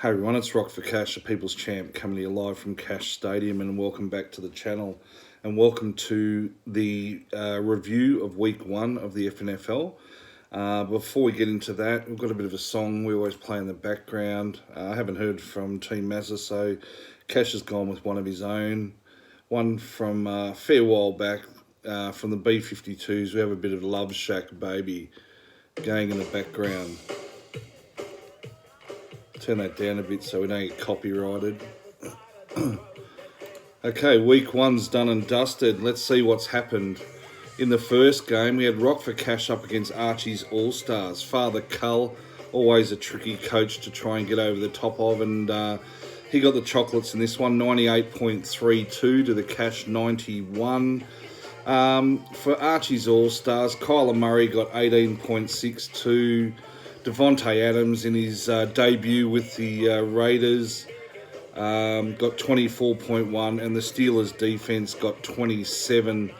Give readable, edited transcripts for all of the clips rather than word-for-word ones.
Hey everyone, it's Rock for Cash, the People's Champ, coming to you live from Cash Stadium, and welcome back to the channel, and welcome to the review of Week 1 of the FNFL. Before we get into that, we've got a bit of a song we always play in the background. I haven't heard from Team Mazza, so Cash has gone with one of his own, one from a fair while back, from the B-52s. We have a bit of Love Shack Baby going in the background. Turn that down a bit so we don't get copyrighted. Okay, week one's done and dusted. Let's see what's happened. In the first game, we had Rock for Cash up against Archie's All-Stars. Father Cull, always a tricky coach to try and get over the top of, and he got the chocolates in this one, 98.32 to the Cash 91. For Archie's All-Stars, Kyler Murray got 18.62. Devontae Adams in his debut with the Raiders got 24.1, and the Steelers defense got 27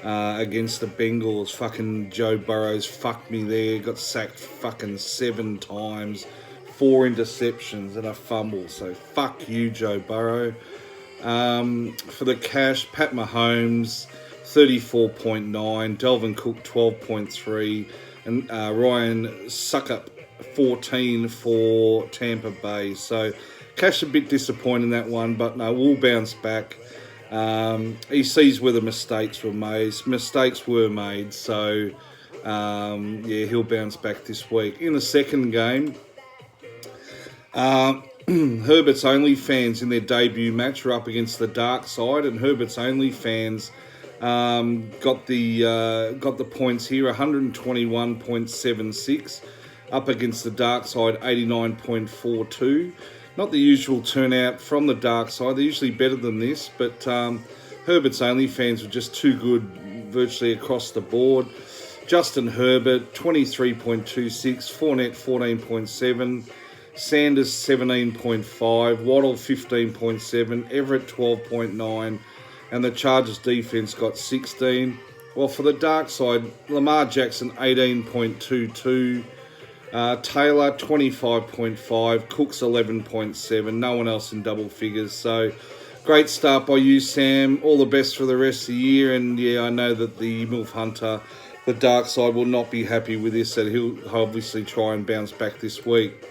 against the Bengals. Fucking Joe Burrow's fucked me there. Got sacked fucking 7 times, 4 interceptions and a fumble. So fuck you, Joe Burrow. For the Cash, Pat Mahomes 34.9, Dalvin Cook 12.3. and Ryan Suckup 14 for Tampa Bay. So Cash a bit disappointed in that one, but no, we'll bounce back. He sees where the mistakes were made. So yeah, he'll bounce back this week. In the second game, Herbert's Only fans in their debut match are up against the Dark Side, and Herbert's Only fans got the points here, 121.76, up against the Dark Side, 89.42. Not the usual turnout from the Dark Side. They're usually better than this, but Herbert's Only fans were just too good virtually across the board. Justin Herbert, 23.26, Fournette, 14.7, Sanders, 17.5, Waddle, 15.7, Everett, 12.9, and the Chargers defense got 16. Well, for the Dark Side, Lamar Jackson, 18.22. Taylor, 25.5. Cooks, 11.7. No one else in double figures. So, great start by you, Sam. All the best for the rest of the year. And, yeah, I know that the MILF Hunter, the Dark Side, will not be happy with this. So he'll obviously try and bounce back this week.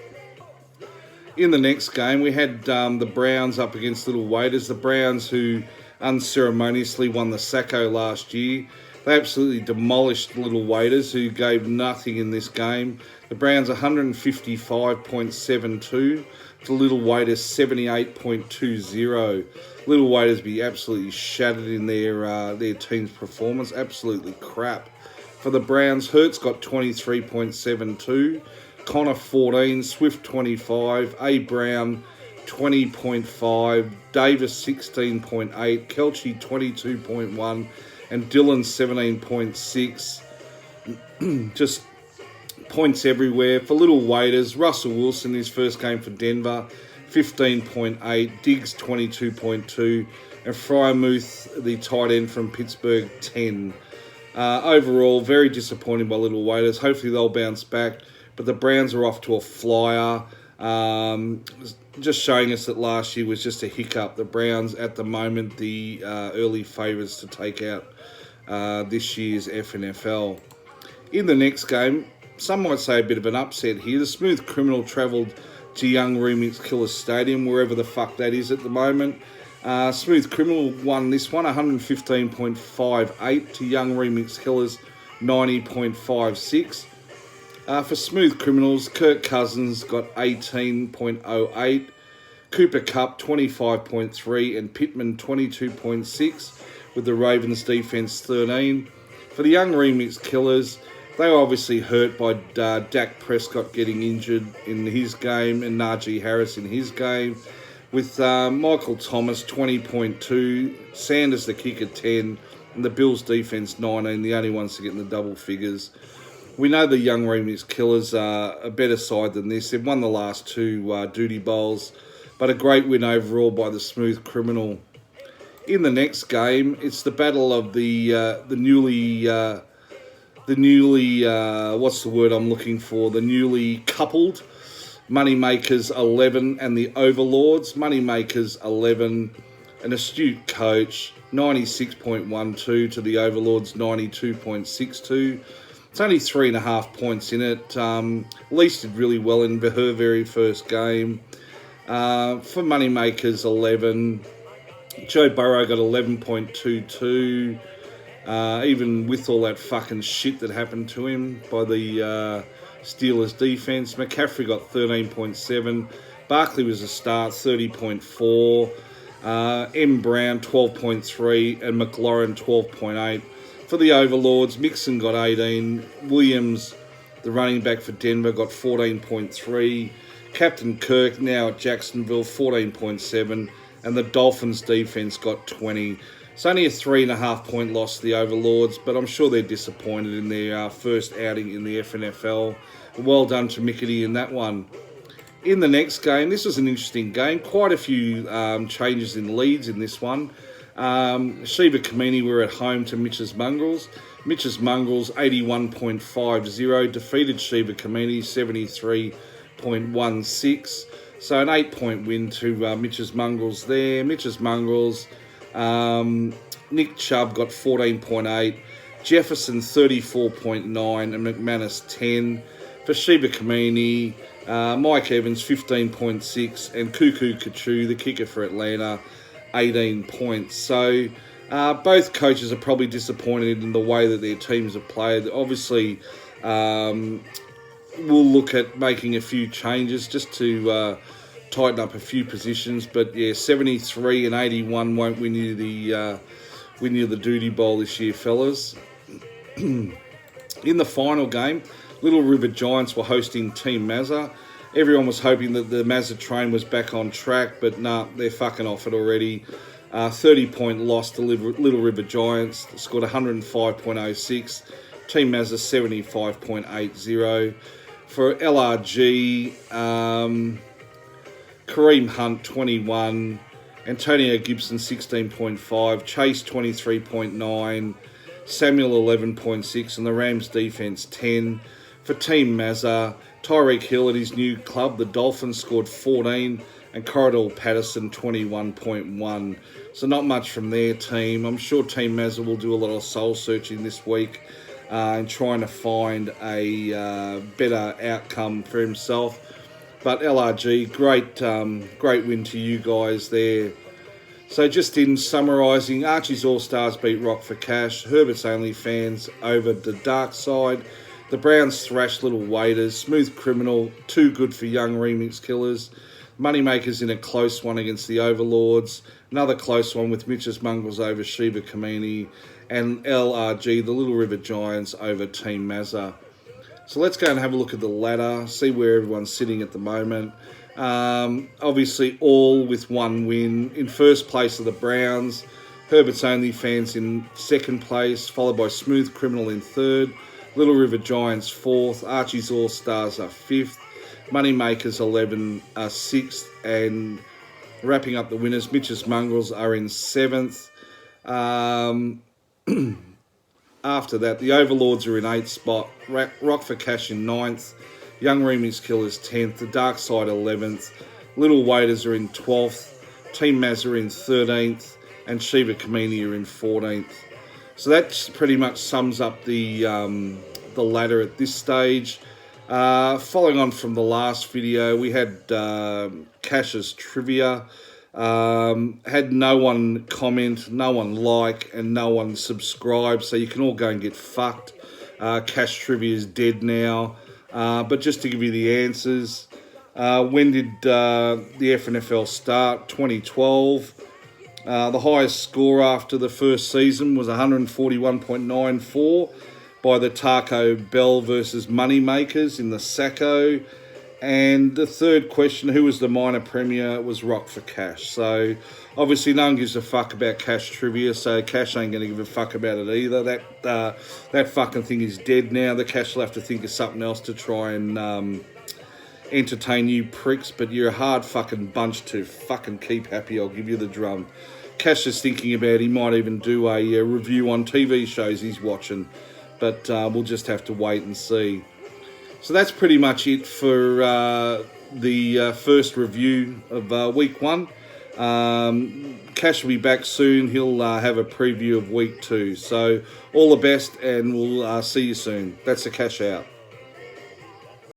In the next game, we had the Browns up against Little Waiters. The Browns who unceremoniously won the Sacco last year. They absolutely demolished Little Waiters, who gave nothing in this game. The Browns 155.72 to Little Waiters 78.20. Little Waiters be absolutely shattered in their team's performance. Absolutely crap. For the Browns, Hurts got 23.72, Connor 14, Swift 25, A. Brown 20.5, Davis 16.8, Kelce 22.1, and Dylan 17.6. Just points everywhere. For Little Waiters, Russell Wilson, his first game for Denver, 15.8, Diggs 22.2, and Frymouth, the tight end from Pittsburgh, 10. Overall, very disappointing by Little Waiters. Hopefully they'll bounce back, but the Browns are off to a flyer. Just showing us that last year was just a hiccup. The Browns, at the moment, the early favourites to take out this year's FNFL. In the next game, some might say a bit of an upset here. The Smooth Criminal travelled to Young Remix Killers Stadium, wherever the fuck that is at the moment. Smooth Criminal won this one, 115.58 to Young Remix Killers, 90.56. For Smooth Criminals, Kirk Cousins got 18.08, Cooper Kupp 25.3, and Pittman 22.6, with the Ravens defense 13. For the Young Remix Killers, they were obviously hurt by Dak Prescott getting injured in his game and Najee Harris in his game, with Michael Thomas 20.2, Sanders the kicker 10, and the Bills defense 19, the only ones to get in the double figures. We know the Young Remix Killers are a better side than this. They've won the last 2 duty bowls, but a great win overall by the Smooth Criminal. In the next game, it's the battle of the newly what's the word I'm looking for? The newly coupled Moneymakers 11 and the Overlords. Moneymakers 11, an astute coach, 96.12 to the Overlords 92.62. It's only 3.5 points in it. Least did really well in her very first game. For Moneymakers 11, Joe Burrow got 11.22. Even with all that fucking shit that happened to him by the Steelers defense. McCaffrey got 13.7. Barkley was a start, 30.4. M. Brown, 12.3. And McLaurin, 12.8. For the Overlords, Mixon got 18. Williams, the running back for Denver, got 14.3. Captain Kirk, now at Jacksonville, 14.7. And the Dolphins defense got 20. It's only a 3.5 point loss to the Overlords, but I'm sure they're disappointed in their first outing in the FNFL. Well done to Mickety in that one. In the next game, this was an interesting game. Quite a few changes in leads in this one. Sheba Kamini were at home to Mitch's Mongrels. Mitch's Mongrels 81.50 defeated Sheba Kamini 73.16. So an 8-point win to Mitch's Mongrels there. Mitch's Mongrels, Nick Chubb got 14.8. Jefferson 34.9 and McManus 10. For Sheba Kamini, Mike Evans 15.6 and Cuckoo Kachu, the kicker for Atlanta, 18 points. So both coaches are probably disappointed in the way that their teams have played. Obviously, we'll look at making a few changes just to tighten up a few positions. But yeah, 73 and 81 won't win you the Duty Bowl this year, fellas. In the final game, Little River Giants were hosting Team Mazza. Everyone was hoping that the Mazza train was back on track, but nah, they're fucking off it already. 30-point loss to Little River Giants. Scored 105.06. Team Mazza 75.80. For LRG, Kareem Hunt 21. Antonio Gibson 16.5. Chase 23.9. Samuel 11.6. And the Rams defense 10. For Team Mazza, Tyreek Hill at his new club, the Dolphins, scored 14, and Corridor Patterson 21.1. So not much from their team. I'm sure Team Mazza will do a lot of soul searching this week and trying to find a better outcome for himself. But LRG, great win to you guys there. So just in summarising, Archie's All-Stars beat Rock for Cash. Herbert's Only Fans over the dark side. The Browns thrashed Little Waiters. Smooth Criminal, too good for Young Remix Killers. Moneymakers in a close one against the Overlords. Another close one with Mitch's Mongrels over Sheba Kamini. And LRG, the Little River Giants, over Team Mazza. So let's go and have a look at the ladder, see where everyone's sitting at the moment. Obviously, all with one win. In first place are the Browns. Herbert's Only Fans in second place, followed by Smooth Criminal in third. Little River Giants fourth. Archie's All-Stars are fifth. Moneymakers 11 are sixth. And wrapping up the winners, Mitch's Mongrels are in seventh. After that, the Overlords are in 8th spot. Rock for Cash in 9th. Young Remix Killers 10th. The Dark Side 11th. Little Waiters are in 12th. Team Mazza in 13th. And Sheba Kamini are in 14th. So that pretty much sums up the ladder at this stage. Following on from the last video, we had Cash's Trivia. Had no one comment, no one like, and no one subscribe, so you can all go and get fucked. Cash Trivia is dead now. But just to give you the answers, when did the FNFL start? 2012. The highest score after the first season was 141.94 by the Taco Bell versus Moneymakers in the Sacco. And the third question, who was the minor premier, was Rock for Cash. So obviously no one gives a fuck about Cash Trivia, so Cash ain't going to give a fuck about it either. That fucking thing is dead now. The Cash will have to think of something else to try and entertain you pricks, but you're a hard fucking bunch to fucking keep happy, I'll give you the drum. Cash is thinking about, he might even do a review on TV shows he's watching, but we'll just have to wait and see. So that's pretty much it for the first review of week 1. Cash will be back soon. He'll have a preview of week 2. So all the best, and we'll see you soon. That's the Cash out.